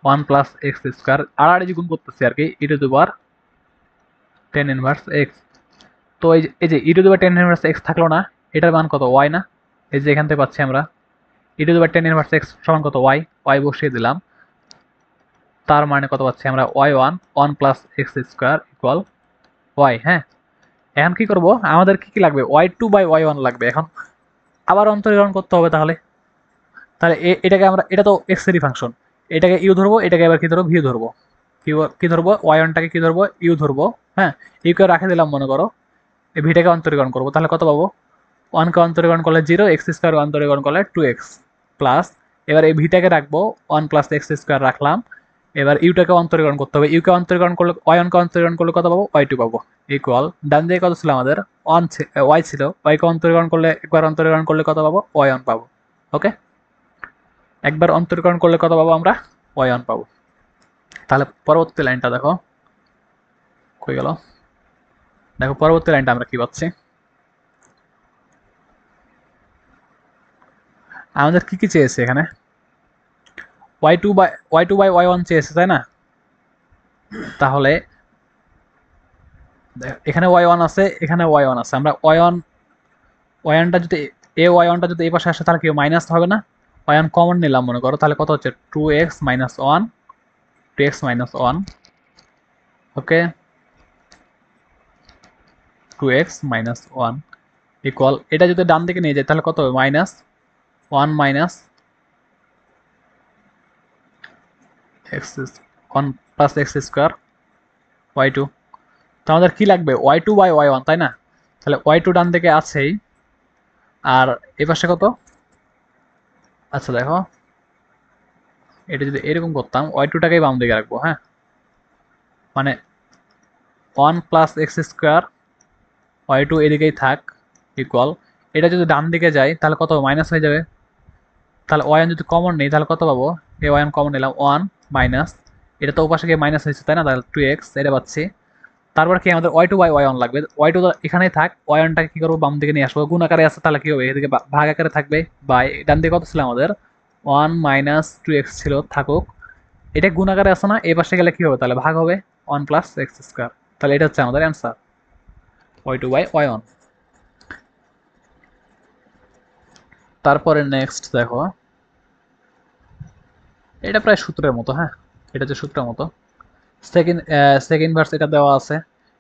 Speaker 1: 1 plus x square, আর গুণ করতেছি আর কি, e to the power tan inverse x. তো এই যে e to the power tan inverse x থাকলো না, এটার মান কত y না, এই যে এখান থেকে পাচ্ছি আমরা e to the power tan inverse x সমান কত y বসিয়ে দিলাম, তার মানে কত পাচ্ছি আমরা y1 1 plus x square equal y। হ্যাঁ, এখন কি করব, আমাদের কি কি লাগবে, y2/y1 লাগবে। এখন আবার অন্তরীকরণ করতে হবে, তাহলে তাহলে এটাকে আমরা, এটা তো এক্স এরই ফাংশন, এটাকে ইউ ধরবো, এটাকে এবার কি ধরবো ভি ধরবো, কি ধরবো y1টাকে কি ধরবো ইউ ধরবো। হ্যাঁ, ইউকে রাখে দিলাম মনে করো, এই ভিটাকে অন্তরীকরণ করবো, তাহলে কত পাবো, 1কে অন্তরীকরণ করলে 0, এক্স স্কোয়ার অন্তরীকরণ করলে 2x প্লাস, এবার এই ভিটাকে রাখবো 1 প্লাস এক্স স্কোয়ার রাখলাম, এবার ইউটাকে অন্তরীকরণ করতে হবে, ইউকে অন্তরীকরণ করলে y1কে অন্তরীকরণ করলে কত পাবো y2 পাবো ইকুয়াল, ডান দিকে কত ছিল আমাদের 1 y ছিল, y কে অন্তরীকরণ করলে, একবার অন্তরীকরণ করলে কত পাবো y1 পাবো। ওকে, একবার অন্তরীকরণ করলে কত পাবো আমরা y1 পাবো। তাহলে পরবর্তী লাইনটা দেখো কই গেল, দেখো পরবর্তী লাইনটা আমরা কি পাচ্ছি, আমাদের কি কি চেয়েছে এখানে, y2/y1 চেয়েছে, তাই না? তাহলে এখানে y1 আছে, এখানে y1 আছে, আমরা y1টা যদি y1টা যদি এই পাশে আসে তাহলে কি মাইনাস হবে না, y1 কমন নিলাম মনে করো, তাহলে কত হচ্ছে 2x মাইনাস 1, 2x মাইনাস 1, ওকে 2x মাইনাস 1 ইকুয়াল, এটা যদি ডান দিকে নিয়ে যায় তাহলে কত হবে minus 1 minus x 1 plus x square y2। তো আমাদের কি লাগবে y2/y1, তাই না? তাহলে y2 ডান দিকে আছেই, আর এই পাশে কত, আচ্ছা দেখো এটা যদি এরকম করতাম y2টাকেই বাম দিকে রাখবো, হ্যাঁ মানে 1 প্লাস এক্স স্কোয়ার y2 এদিকেই থাক ইকুয়াল, এটা যদি ডান দিকে যায় তাহলে কত মাইনাস হয়ে যাবে, তাহলে y1 যদি কমন নেই তাহলে কত পাবো, এই y1 কমন নিলাম 1 মাইনাস, এটা তো ওপাশে গিয়ে মাইনাস হয়েছে তাই না, তাহলে 2x এটা পাচ্ছি। তারপর কি আমাদের y2/y1 লাগবে, y2 তো এখানেই থাক, y1টাকে কি করবো বাম দিকে নিয়ে আসবো, গুণ আকারে আছে তাহলে কি হবে এদিকে ভাগ আকারে থাকবে, বাই ডান দিকে কত ছিল আমাদের 1 মাইনাস 2x ছিল থাকুক, এটা গুণ আকারে আছে না, এই পাশে গেলে কি হবে তাহলে ভাগ হবে 1 প্লাস এক্স স্কোয়ার, তাহলে এটা হচ্ছে আমাদের অ্যান্সার y2/y1। তারপরে নেক্সট দেখো, এটা প্রায় সূত্রের মতো, হ্যাঁ এটা হচ্ছে সূত্রের মতো, সেকেন্ড ভার্স এটা দেওয়া আছে,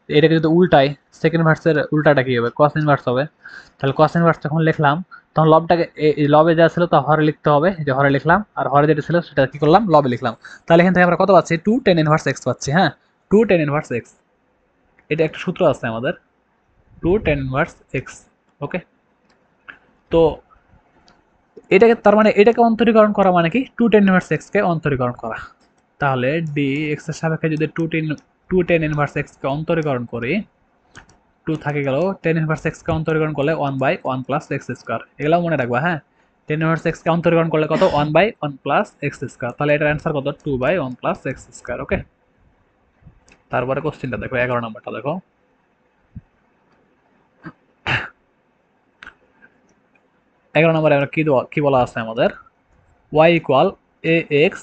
Speaker 1: এটাকে যদি উল্টাই সেকেন্ড ইনভার্সের উল্টাটা কি হবে, কস ইনভার্স হবে। তাহলে কস ইনভার্স যখন লিখলাম তখন লবটাকে লবে যা ছিল তা হরে লিখতে হবে, যে হরে লিখলাম, আর হরে যেটা ছিল সেটা কি করলাম, লবে লিখলাম। তাহলে এখান থেকে আমরা কত পাচ্ছি, 2 tan ইনভার্স এক্স পাচ্ছি। হ্যাঁ, 2 tan ইনভার্স এক্স, এটা একটা সূত্র আছে আমাদের, 2 tan ইনভার্স এক্স। ওকে, তো এটাকে তার মানে এটাকে অন্তরীকরণ করা মানে কি, 2 tan ইনভার্স এক্স কে অন্তরীকরণ করা। তাহলে ডি এক্স এর সাপেক্ষে যদি 2 tan ইনভার্স এক্স কে অন্তরীকরণ করি, 2 থাকে গেল, tan ইনভার্স এক্স কে অন্তরীকরণ করলে 1/1 প্লাস এক্স স্কয়ার, এগুলো মনে রাখবা। হ্যাঁ, tan ইনভার্স এক্স কে অন্তরীকরণ করলে কত, 1/1 প্লাস এক্স স্কয়ার, তাহলে এটার অ্যান্সার কত, 2/1 প্লাস এক্স স্কয়ার। ওকে, তারপরে কোশ্চেনটা দেখো, 11 নম্বরটা দেখো। 11 নম্বরে আমরা কি বলা আছে আমাদের, y ইকুয়াল এ এক্স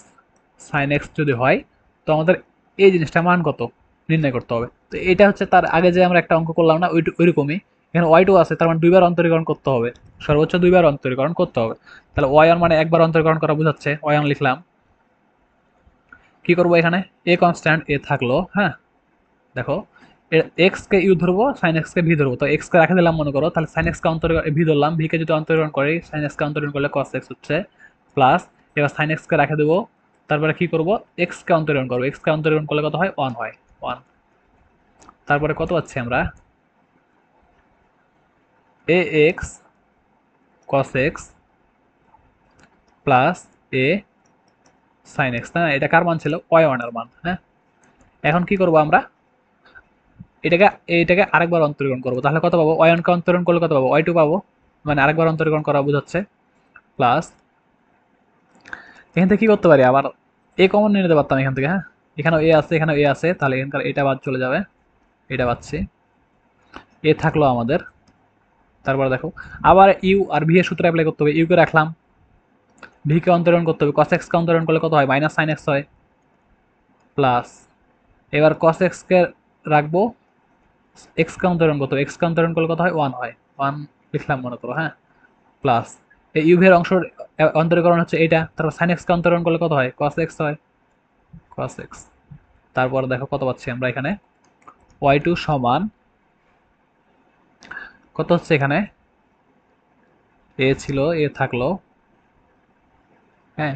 Speaker 1: সাইন এক্স যদি হয়, তো আমাদের এই জিনিসটা মান কত নির্ণয় করতে হবে। তো এটা হচ্ছে তার আগে যে আমরা একটা অঙ্ক করলাম না, ওইরকমই এখানে y2 আছে, তার মানে দুইবার অন্তরীকরণ করতে হবে, সর্বোচ্চ দুইবার অন্তরীকরণ করতে হবে। তাহলে y1 মানে একবার অন্তরীকরণ করা বোঝাচ্ছে, y1 লিখলাম। কি করবো এখানে, এ কনস্ট্যান্ট এ থাকলো। হ্যাঁ, দেখো এক্স কে ইউ ধরবো, সাইন এক্স কে ভি ধরবো, তো এক্স কে রেখে দিলাম মনে করো, তাহলে সাইন এক্স কে অন্তরীকরণ ভি ধরলাম, ভি কে যদি অন্তরীকরণ করি, সাইন এক্স কে অন্তরীকরণ করলে কস এক্স হচ্ছে, প্লাস এবার সাইন এক্স কে রেখে দেবো, তারপরে কি করবো, এক্স কে অন্তরীকরণ করবো, এক্স কে অন্তরীকরণ করলে কত হয়, 1 হয়, 1। তারপরে কত পাচ্ছি আমরা, এ এক্স কস এক্স প্লাস এ সাইন এক্স, না এটা কার মান ছিল, y1 এর মান। হ্যাঁ, এখন কি করবো আমরা, এটাকে এইটাকে আরেকবার অন্তরীকরণ করবো, তাহলে কত পাবো, y1 কে অন্তরীকরণ করলে কত পাবো, y2 পাবো, মানে আরেকবার অন্তরীকরণ করা বোঝাচ্ছে, প্লাস এখান থেকে কি করতে পারি, আবার এ কমন নিয়ে নিতে পারতাম এখান থেকে। হ্যাঁ, এখানেও এ আছে, এখানেও এ আছে, তাহলে এখানকার এটা বাদ চলে যাবে, এটা পাচ্ছি, এ থাকলো আমাদের। তারপরে দেখো আবার ইউ আর ভি এর সূত্র অ্যাপ্লাই করতে হবে, ইউ কে রাখলাম, ভি কে অন্তরণ করতে হবে, cos x কে অন্তরণ করলে কত হয়, মাইনাস সাইন এক্স হয়, প্লাস এবার cos x কে রাখবো, এক্স কে অন্তরণ করতে হবে, এক্স কে অন্তরণ করলে কত হয়, 1 হয়, 1 লিখলাম মনে করো। হ্যাঁ, প্লাস এই ইউ ভি এর অংশ অন্তরীকরণ হচ্ছে এটা, তারপর সাইন এক্স কে অন্তরণ করলে কত হয়, cos x হয়, cos x। তারপর দেখো কত পাচ্ছি আমরা এখানে, y2 সমান কত হচ্ছে এখানে, এ ছিল এ থাকলো, হ্যাঁ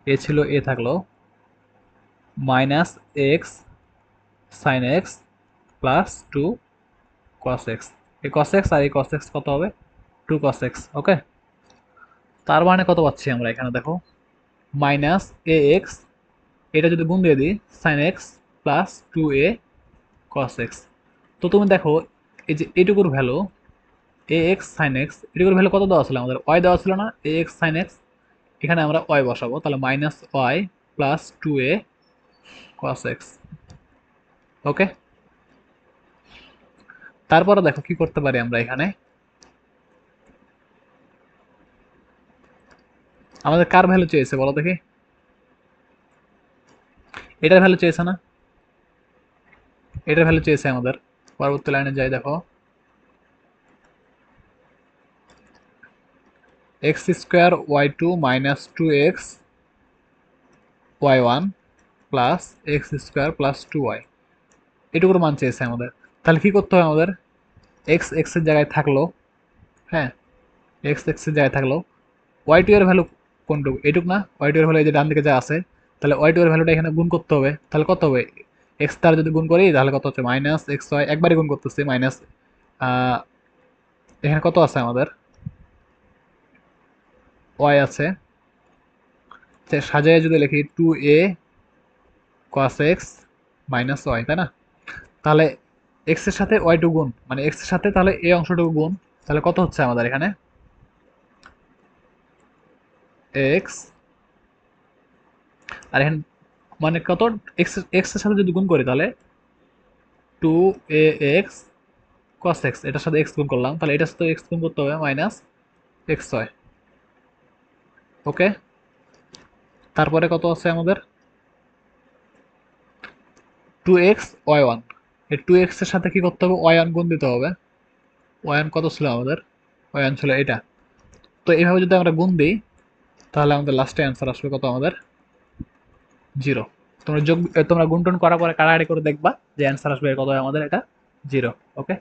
Speaker 1: এ ছিল এ থাকলো, minus x sine x plus 2 cos x, এই cos x আর এই cos x কত হবে, 2 cos x। ওকে, তার মানে কত পাচ্ছি আমরা এখানে দেখো, মাইনাস এ এক্স, এটা যদি গুণ দিয়ে দিই, sine x plus 2a cos x। তো তুমি দেখো এই যে এটুকুর value, a x sine x, এটুকুর ভ্যালু কত দেওয়া ছিল আমাদের, y দেওয়া ছিল না, এ এক্স সাইন এক্স, এখানে আমরা y বসাবো, তাহলে minus y plus 2a cos x। ওকে, তারপরে দেখো কি করতে পারি আমরা এখানে, আমাদের কার ভ্যালু চেয়েছে বলো দেখি, এটার ভ্যালু চেয়েছে না, এটার ভ্যালু চেয়েছে আমাদের। পরবর্তী লাইনে যাই দেখো, x square y two minus 2x y1 plus x square plus 2y, এটুকুর মান চেয়েছে আমাদের। তাহলে কি করতে হবে আমাদের, এক্স এক্স এর জায়গায় থাকলো, হ্যাঁ এক্স এক্স এর জায়গায় থাকলো, y2 এর ভ্যালু কোনটুকু, এটুক না, y2 এর ভ্যালু এই যে ডান দিকে যা আছে, তাহলে y2 এর ভ্যালুটা এখানে গুণ করতে হবে, তাহলে কত হবে, এক্স তার যদি গুণ করি তাহলে কত হচ্ছে, মাইনাস এক্স ওয়াই, একবারই গুণ করতেছি, মাইনাস এখানে কত আছে আমাদের, ওয়াই আছে, সাজায় যদি লিখি 2a cos x minus Y, তাই না, তাহলে এক্স এর সাথে ওয়াই টু গুণ, মানে এক্স এর সাথে তাহলে এই অংশটুকু গুণ, তাহলে কত হচ্ছে আমাদের এখানে, এক্স আর এখানে মানে কত, এক্স এক্স এর সাথে যদি গুণ করি তাহলে 2ax cos x, এটার সাথে এক্স গুণ করলাম, তাহলে এটার সাথে এক্স গুণ করতে হবে, মাইনাস এক্স হয়। ওকে, তারপরে কত আছে আমাদের, 2x y1, এই 2x এর সাথে কি করতে হবে, y1 গুণ দিতে হবে, y1 কত ছিল আমাদের, y1 ছিল এটা। তো এইভাবে যদি আমরা গুণ দিই তাহলে আমাদের লাস্টে অ্যান্সার আসবে কত আমাদের, 0। তোমরা যোগ তোমরা গুণটন করার পরে কাটাকাটি করে দেখবা যে অ্যান্সার আসবে কত হয় আমাদের, এটা 0। ওকে।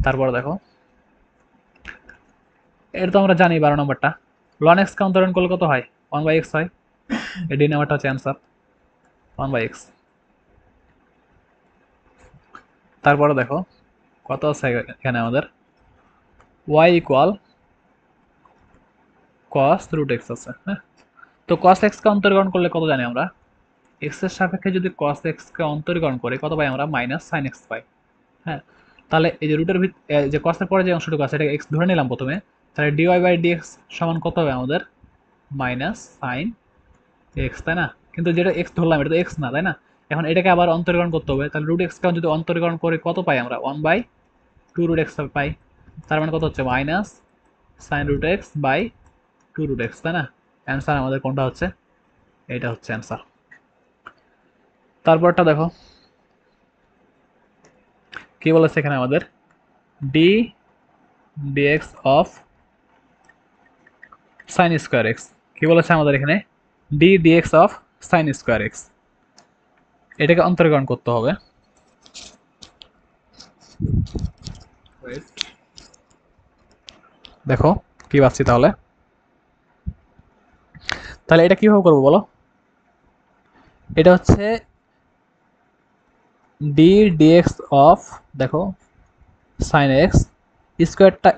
Speaker 1: তারপর দেখো এটা তো আমরা জানি 12 নম্বরটা, ln x কে অন্তরণ করলে কত হয়, 1/x হয়। এই ডি নাম্বারটা হচ্ছে অ্যান্সার, 1/x। তারপরে দেখো কত আছে এখানে আমাদের, y equal cos root x আছে, হ্যাঁ। তো cos x কে অন্তরীকরণ করলে কত জানি আমরা, x এর সাপেক্ষে যদি cos x কে অন্তরীকরণ করি কত পাই আমরা, মাইনাস সাইন এক্স পাই, হ্যাঁ। তাহলে এই যে রুটের যে cos এর পরে যে অংশটুকু আছে এটাকে x ধরে নিলাম প্রথমে, তাহলে dy বাই dx সমান কত হবে আমাদের, মাইনাস সাইন এক্স, তাই না। কিন্তু যেটা এক্স ধরলাম এটা তো এক্স না, তাই না। এখন এটাকে আবার অন্তরীকরণ করতে হবে, তাহলে রুট এক্স কে যদি অন্তরীকরণ করি কত পাই আমরা, 1/2 রুট এক্স পাই। তার মানে কত হচ্ছে, minus sine root x by 2 root x, তাই না। অ্যান্সার আমাদের কোনটা হচ্ছে, এইটা হচ্ছে অ্যান্সার। তারপরটা দেখো কি বলেছে এখানে আমাদের, d d x of sine square x, কি বলেছে আমাদের এখানে, d d x of sine square x, এটাকে অন্তরীকরণ করতে হবে। দেখো কি পাচ্ছি তাহলে, তাহলে এটা কিভাবে করবো বলো, এটা হচ্ছে ডি ডিএক্স অফ, দেখো সাইন এক্স স্কোয়ারটা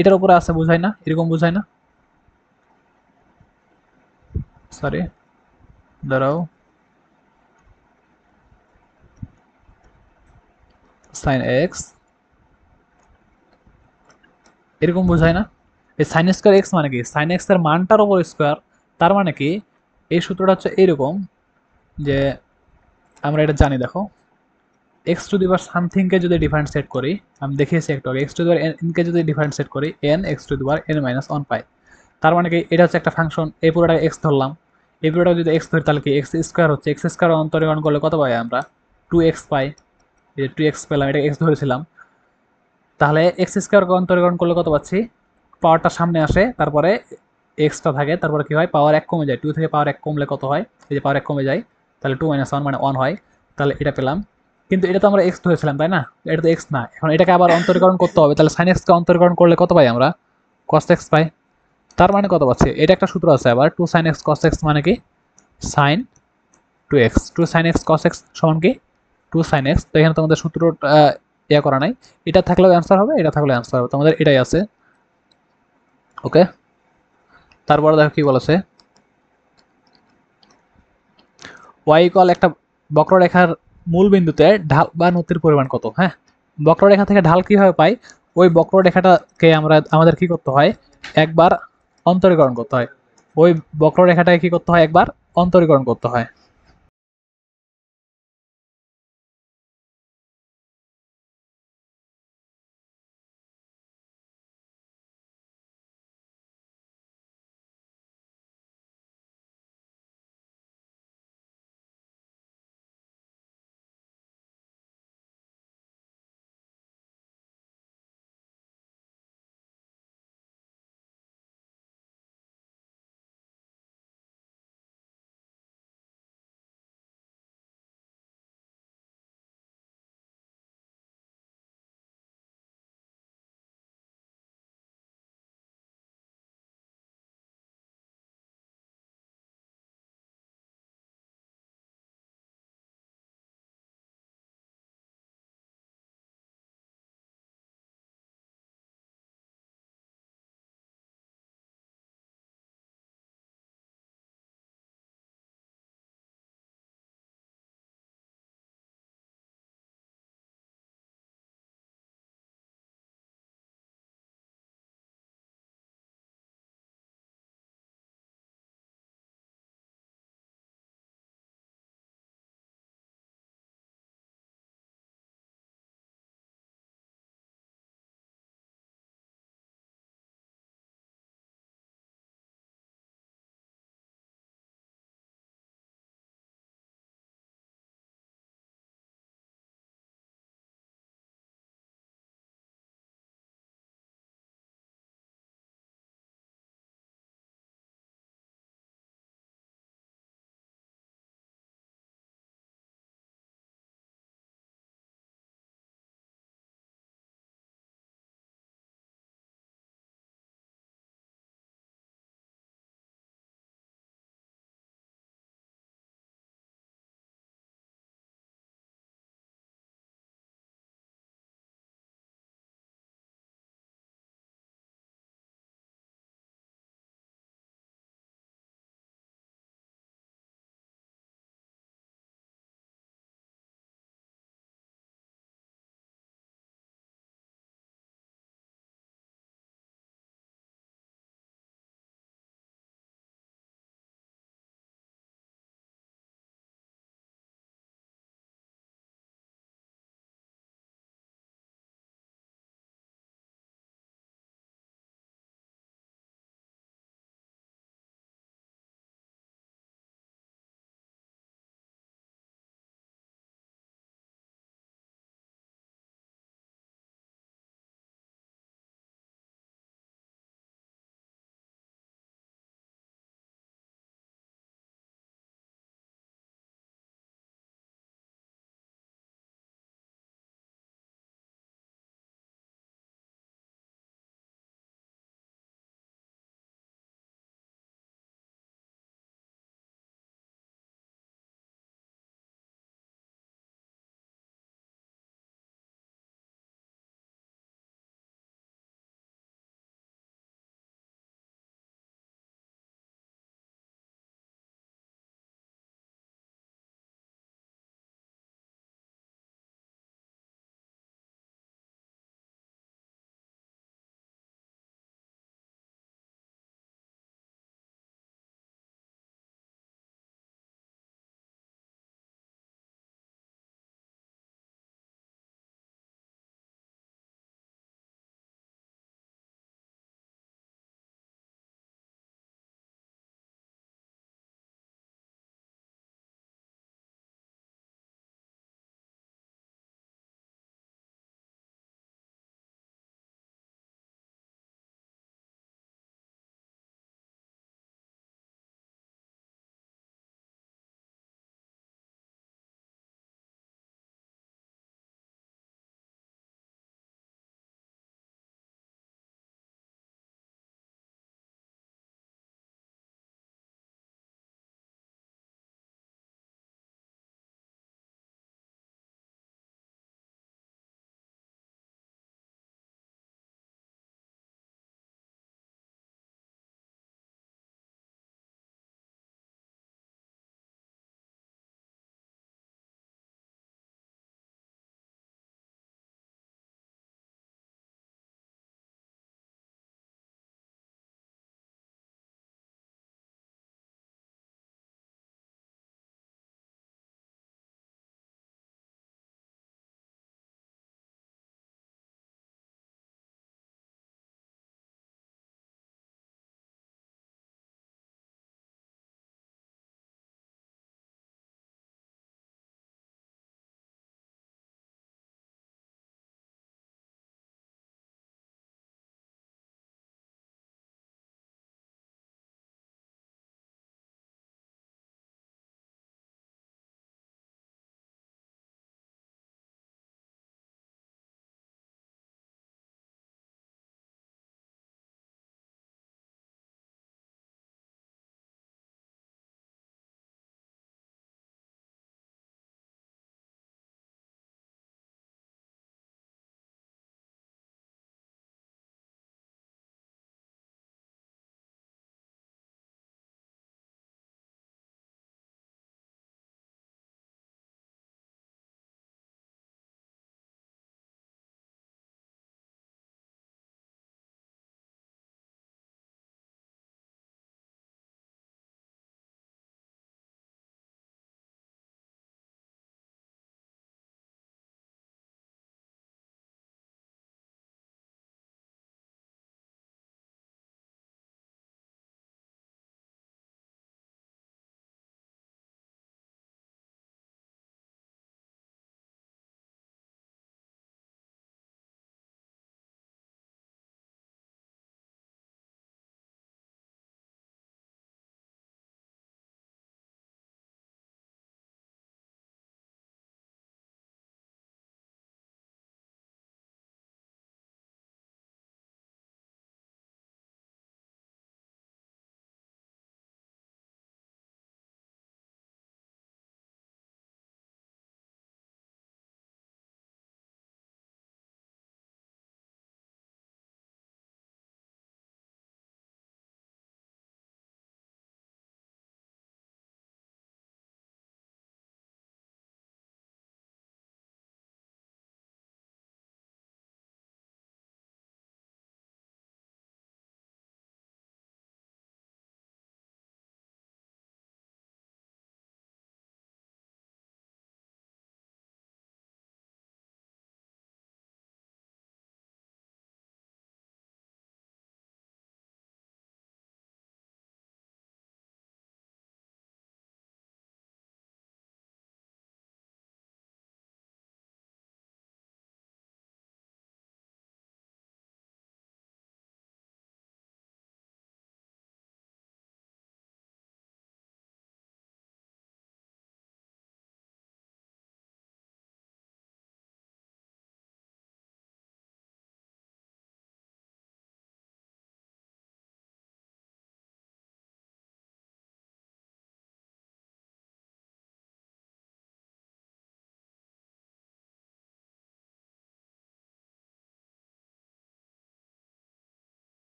Speaker 1: এটার উপরে আছে, বুঝাই না, এরকম বুঝাই না, সরি দাঁড়াও, সাইন এক্স এরকম বোঝায় না। এই সাইন স্কোয়ার এক্স মানে কি, সাইন এক্স এর মানটার উপর স্কোয়ার, তার মানে কি এই সূত্রটা হচ্ছে এরকম যে আমরা এটা জানি, দেখো এক্স টু দি পাওয়ার সামথিংকে যদি ডিফারেন্সিয়েট করি, আমি দেখিয়েছি একটু আগে, এক্স টু দি পাওয়ার এনকে যদি ডিফারেন্সিয়েট করি n x to the power n minus 1 পাই। তার মানে কি এটা হচ্ছে একটা ফাংশন, এই পুরোটা এক্স ধরলাম, এই পুরোটা যদি এক্স ধরি তাহলে কি এক্স স্কোয়ার হচ্ছে, এক্স স্কোয়ার অন্তরীকরণ করলে কত পাই আমরা, 2x পাই। এই যে 2x পেলাম, এটা এক্স ধরেছিলাম, তাহলে এক্স স্কোয়ার অন্তরীকরণ করলে কত পাচ্ছি, পাওয়ারটা সামনে আসে, তারপরে এক্সটা থাকে, তারপরে কি হয় পাওয়ার 1 কমে যায়, 2 থেকে পাওয়ার 1 কমলে কত হয়, এই যে পাওয়ার 1 কমে যায়, তাহলে 2 - 1 মানে 1 হয়, তাহলে এটা পেলাম। কিন্তু এটা তো আমরা এক্স ধরেছিলাম, তাই না, এটা তো এক্স না, এখন এটাকে আবার অন্তরীকরণ করতে হবে, তাহলে সাইন এক্সকে অন্তরীকরণ করলে কত পাই আমরা, cos x পাই। তার মানে কত পাচ্ছি, এটা একটা সূত্র আছে আবার, 2 sin x cos x মানে কি sin 2x, 2 sin x cos x সমান কি 2 sin x। তো এখানে তোমাদের সূত্র ইয়া করা নাই, এটা থাকলেও অ্যান্সার হবে, এটা থাকলেও অ্যান্সার হবে, তোমাদের এটাই আছে, ওকে। তারপরে দেখো কি বলেছে, y ইকুয়াল একটা বক্ররেখার মূল বিন্দুতে ঢাল বা নতির পরিমাণ কত, হ্যাঁ। বক্ররেখা থেকে ঢাল কিভাবে পাই, ওই বক্ররেখাটাকে আমাদের কি করতে হয়, একবার অন্তরীকরণ করতে হয়, ওই বক্ররেখাটাকে কি করতে হয়, একবার অন্তরীকরণ করতে হয়।